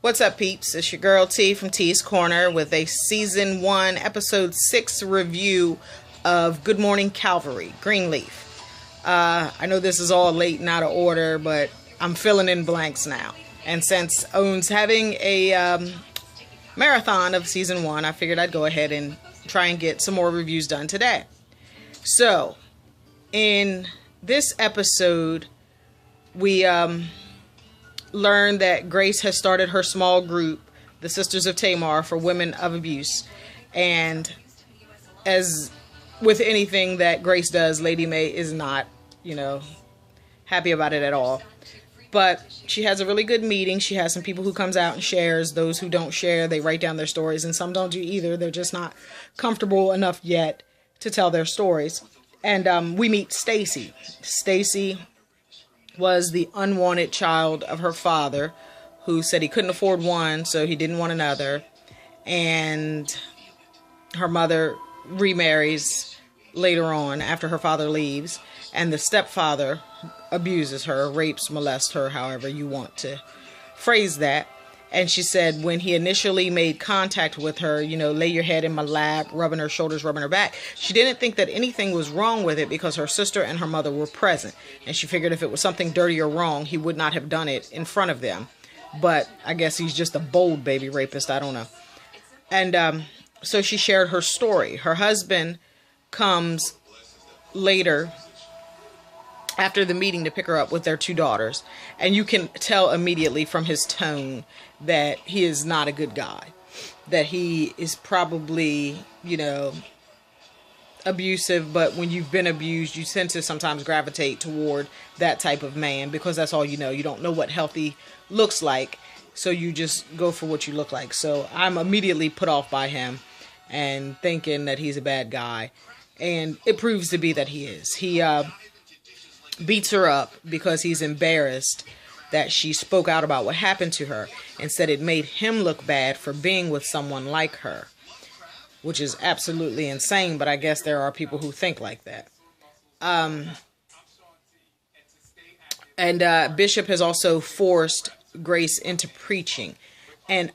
What's up, peeps? It's your girl T from T's Corner with a Season 1, Episode 6 review of Good Morning Calvary, Greenleaf. I know this is all late and out of order, but I'm filling in blanks now. And since Owen's having a marathon of Season 1, I figured I'd go ahead and try and get some more reviews done today. So, in this episode, we learned that Grace has started her small group, the Sisters of Tamar, for women of abuse. And as with anything that Grace does, Lady May is not, happy about it at all. But she has a really good meeting. She has some people who comes out and shares. Those who don't share, they write down their stories. And some don't do either. They're just not comfortable enough yet to tell their stories. And we meet Stacy. Stacy was the unwanted child of her father, who said he couldn't afford one, so he didn't want another. And her mother remarries later on after her father leaves, and the stepfather abuses her, rapes, molests her, however you want to phrase that. And she said when he initially made contact with her, lay your head in my lap, rubbing her shoulders, rubbing her back, she didn't think that anything was wrong with it because her sister and her mother were present. And she figured if it was something dirty or wrong, he would not have done it in front of them. But I guess he's just a bold baby rapist. I don't know. And so she shared her story. Her husband comes later after the meeting to pick her up with their two daughters. And you can tell immediately from his tone that he is not a good guy. That he is probably, abusive. But when you've been abused, you tend to sometimes gravitate toward that type of man because that's all you know. You don't know what healthy looks like. So you just go for what you look like. So I'm immediately put off by him and thinking that he's a bad guy. And it proves to be that he is. He beats her up because he's embarrassed that she spoke out about what happened to her and said it made him look bad for being with someone like her, which is absolutely insane, but I guess there are people who think like that. And Bishop has also forced Grace into preaching. And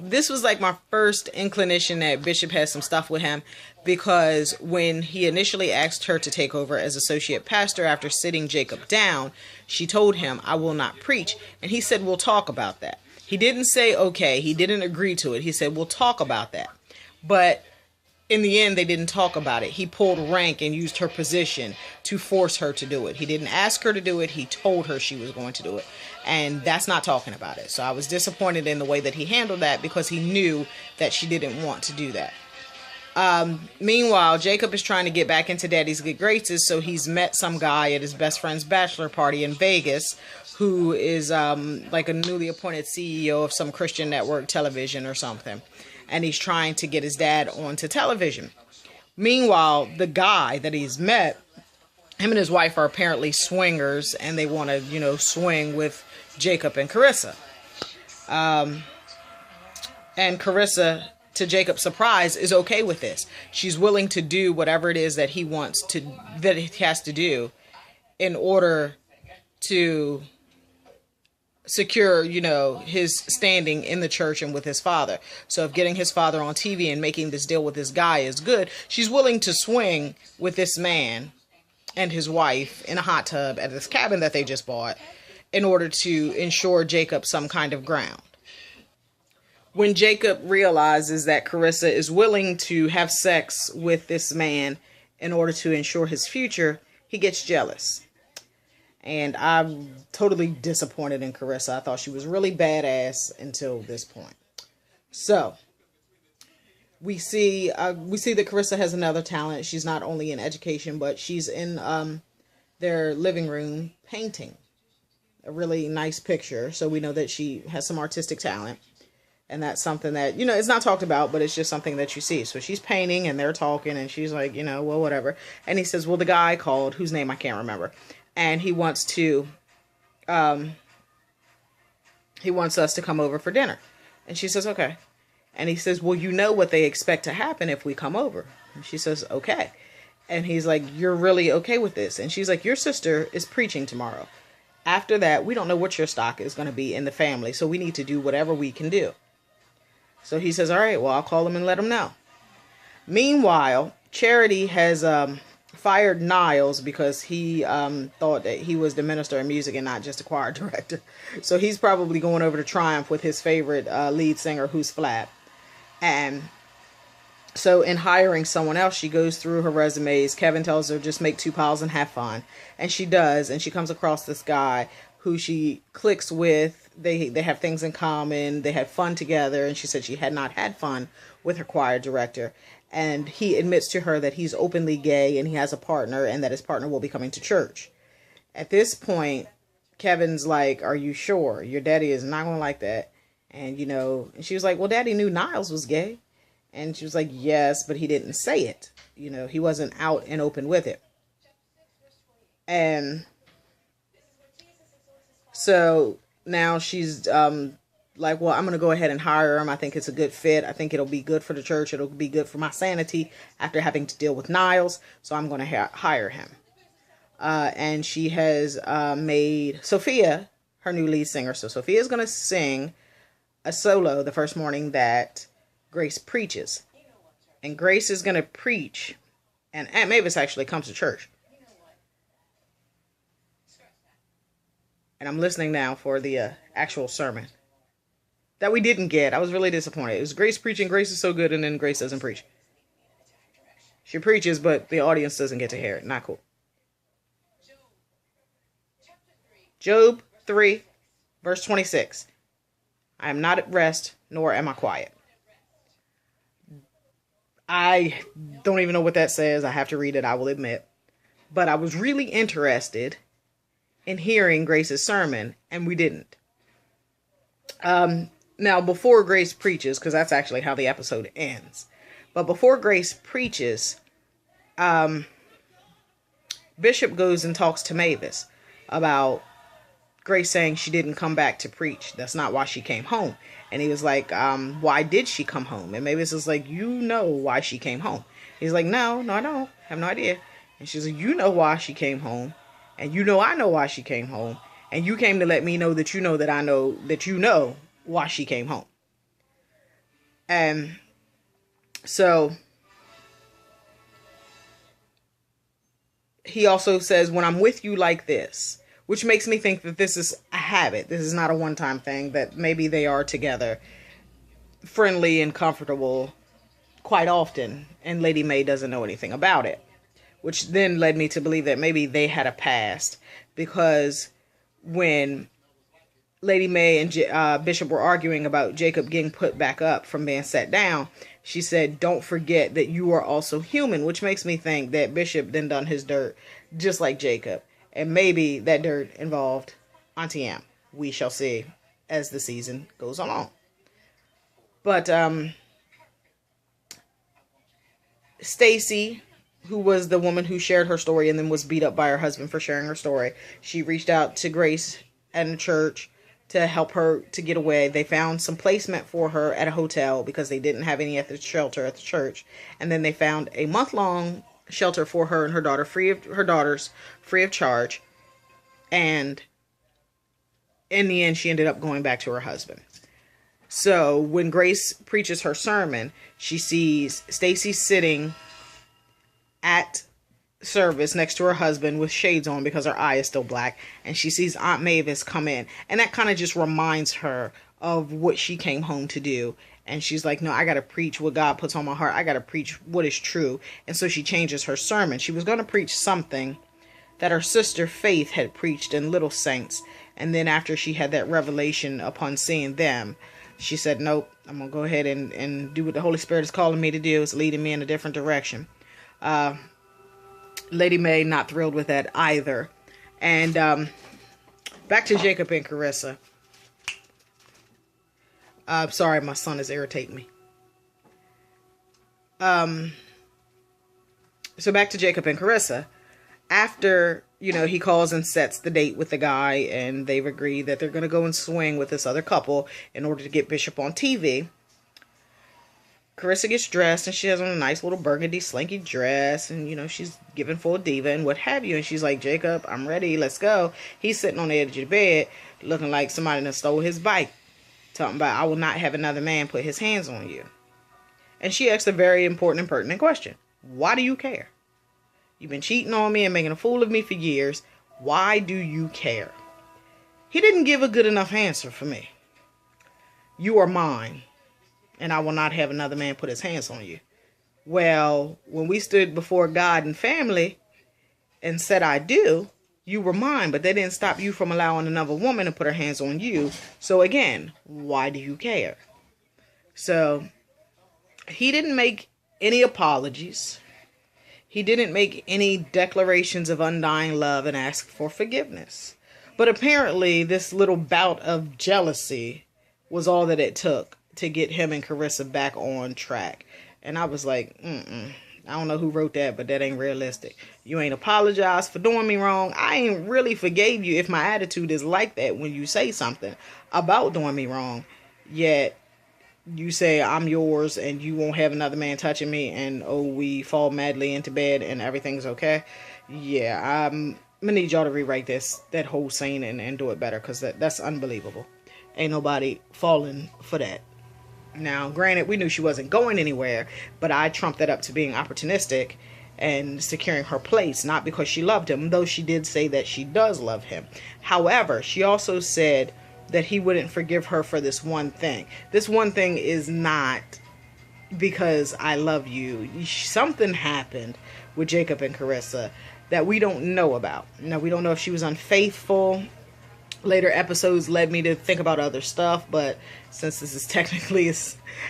this was like my first inclination that Bishop has some stuff with him, because when he initially asked her to take over as associate pastor after sitting Jacob down, she told him, "I will not preach." And he said, "We'll talk about that." He didn't say, okay, he didn't agree to it. He said, "We'll talk about that." But in the end, they didn't talk about it. He pulled rank and used her position to force her to do it. He didn't ask her to do it. He told her she was going to do it. And that's not talking about it. So I was disappointed in the way that he handled that because he knew that she didn't want to do that. Meanwhile, Jacob is trying to get back into Daddy's good graces. So he's met some guy at his best friend's bachelor party in Vegas who is like a newly appointed CEO of some Christian network television or something. And he's trying to get his dad onto television. Meanwhile, the guy that he's met, him and his wife are apparently swingers, and they want to, swing with Jacob and Carissa. And Carissa, to Jacob's surprise, is okay with this. She's willing to do whatever it is that he has to do in order to secure, his standing in the church and with his father. So if getting his father on TV and making this deal with this guy is good, she's willing to swing with this man and his wife in a hot tub at this cabin that they just bought in order to ensure Jacob some kind of ground. When Jacob realizes that Carissa is willing to have sex with this man in order to ensure his future, he gets jealous. And I'm totally disappointed in Carissa. I thought she was really badass until this point. So we see that Carissa has another talent. She's not only in education, but she's in their living room painting a really nice picture. So we know that she has some artistic talent. And that's something that, it's not talked about, but it's just something that you see. So she's painting and they're talking and she's like, well, whatever. And he says, well, the guy called, whose name I can't remember. And he wants us to come over for dinner. And she says, okay. And he says, well, you know what they expect to happen if we come over. And she says, okay. And he's like, you're really okay with this? And she's like, your sister is preaching tomorrow. After that, we don't know what your stock is going to be in the family, so we need to do whatever we can do. So he says, all right, well, I'll call him and let him know. Meanwhile, Charity has fired Niles because he thought that he was the minister of music and not just a choir director. So he's probably going over to Triumph with his favorite lead singer, who's flat. And so in hiring someone else, she goes through her resumes. Kevin tells her just make 2 piles and have fun. And she does. And she comes across this guy who she clicks with. They have things in common. They had fun together. And she said she had not had fun with her choir director. And he admits to her that he's openly gay and he has a partner and that his partner will be coming to church. At this point, Kevin's like, are you sure? Your daddy is not going to like that. And, you know, and she was like, well, daddy knew Niles was gay. And she was like, yes, but he didn't say it. You know, he wasn't out and open with it. And so now she's like, well, I'm going to go ahead and hire him. I think it's a good fit. I think it'll be good for the church. It'll be good for my sanity after having to deal with Niles. So I'm going to hire him. And she has made Sophia her new lead singer. So Sophia is going to sing a solo the first morning that Grace preaches. And Grace is going to preach. And Aunt Mavis actually comes to church. And I'm listening now for the actual sermon that we didn't get. I was really disappointed. It was Grace preaching. Grace is so good, and then Grace doesn't preach. She preaches, but the audience doesn't get to hear it. Not cool. Job 3, verse 26. I am not at rest, nor am I quiet. I don't even know what that says. I have to read it, I will admit. But I was really interested in hearing Grace's sermon, and we didn't. Now, before Grace preaches, because that's actually how the episode ends. But before Grace preaches, Bishop goes and talks to Mavis about Grace saying she didn't come back to preach. That's not why she came home. And he was like, why did she come home? And Mavis is like, you know why she came home. He's like, no, I don't. I have no idea. And she's like, you know why she came home. And you know I know why she came home. And you came to let me know that you know that I know that you know why she came home. And so he also says, when I'm with you like this, which makes me think that this is a habit. This is not a one-time thing, that maybe they are together, friendly and comfortable quite often, and Lady May doesn't know anything about it, which then led me to believe that maybe they had a past, because when Lady May and Bishop were arguing about Jacob getting put back up from being set down, she said, don't forget that you are also human, which makes me think that Bishop then done his dirt just like Jacob. And maybe that dirt involved Auntie Em. We shall see as the season goes along. But Stacy, who was the woman who shared her story and then was beat up by her husband for sharing her story, she reached out to Grace and the church to help her to get away. They found some placement for her at a hotel because they didn't have any at the shelter at the church. And then they found a month-long shelter for her and her daughter, free of charge. And in the end, she ended up going back to her husband. So when Grace preaches her sermon, she sees Stacy sitting at service next to her husband with shades on because her eye is still black, and she sees Aunt Mavis come in, and that kind of just reminds her of what she came home to do. And she's like, no, I gotta preach what God puts on my heart. I gotta preach what is true. And so she changes her sermon. She was going to preach something that her sister Faith had preached in Little Saints, and then after she had that revelation upon seeing them, she said, nope, I'm gonna go ahead and do what the Holy Spirit is calling me to do. It's leading me in a different direction. Lady May not thrilled with that either. And back to Jacob and Carissa. Sorry, my son is irritating me. So back to Jacob and Carissa. After, he calls and sets the date with the guy, and they've agreed that they're going to go and swing with this other couple in order to get Bishop on TV. Carissa gets dressed, and she has on a nice little burgundy slinky dress, and, you know, she's giving full diva and what have you, and she's like, Jacob, I'm ready, let's go. He's sitting on the edge of the bed, looking like somebody done stole his bike, talking about, I will not have another man put his hands on you. And she asked a very important and pertinent question. Why do you care? You've been cheating on me and making a fool of me for years. Why do you care? He didn't give a good enough answer for me. You are mine, and I will not have another man put his hands on you. Well, when we stood before God and family and said I do, you were mine, but that didn't stop you from allowing another woman to put her hands on you. So again, why do you care? So he didn't make any apologies. He didn't make any declarations of undying love and ask for forgiveness. But apparently this little bout of jealousy was all that it took to get him and Carissa back on track. And I was like, I don't know who wrote that, but that ain't realistic. You ain't apologized for doing me wrong. I ain't really forgave you if my attitude is like that when you say something about doing me wrong. Yet you say I'm yours and you won't have another man touching me, and oh, we fall madly into bed and everything's okay. Yeah, I'm gonna need y'all to rewrite that whole scene and do it better, because that's unbelievable. Ain't nobody falling for that. Now, granted, we knew she wasn't going anywhere, but I trumped that up to being opportunistic and securing her place, not because she loved him, though she did say that she does love him. However, she also said that he wouldn't forgive her for this one thing. This one thing is not because I love you. Something happened with Jacob and Carissa that we don't know about. Now, we don't know if she was unfaithful. Later episodes led me to think about other stuff, but since this is technically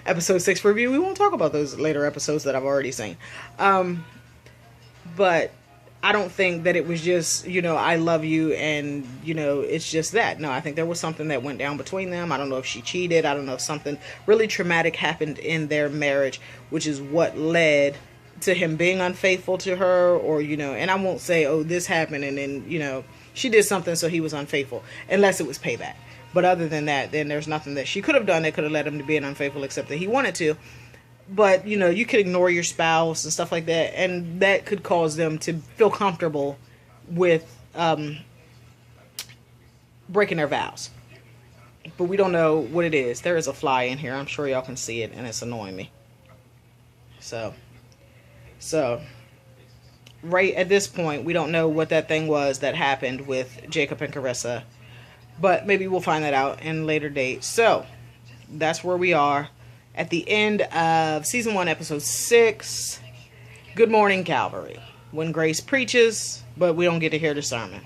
episode 6 review, we won't talk about those later episodes that I've already seen. But I don't think that it was just, I love you and, it's just that. No, I think there was something that went down between them. I don't know if she cheated. I don't know if something really traumatic happened in their marriage, which is what led to him being unfaithful to her, or, and I won't say, oh, this happened and then, she did something so he was unfaithful, unless it was payback. But other than that, then there's nothing that she could have done that could have led him to being unfaithful, except that he wanted to. But, you could ignore your spouse and stuff like that, and that could cause them to feel comfortable with breaking their vows. But we don't know what it is. There is a fly in here. I'm sure y'all can see it, and it's annoying me. So, right at this point, we don't know what that thing was that happened with Jacob and Carissa. But maybe we'll find that out in a later date. So, that's where we are at the end of Season 1, Episode 6. Good morning, Calvary. When grace preaches, but we don't get to hear the sermon.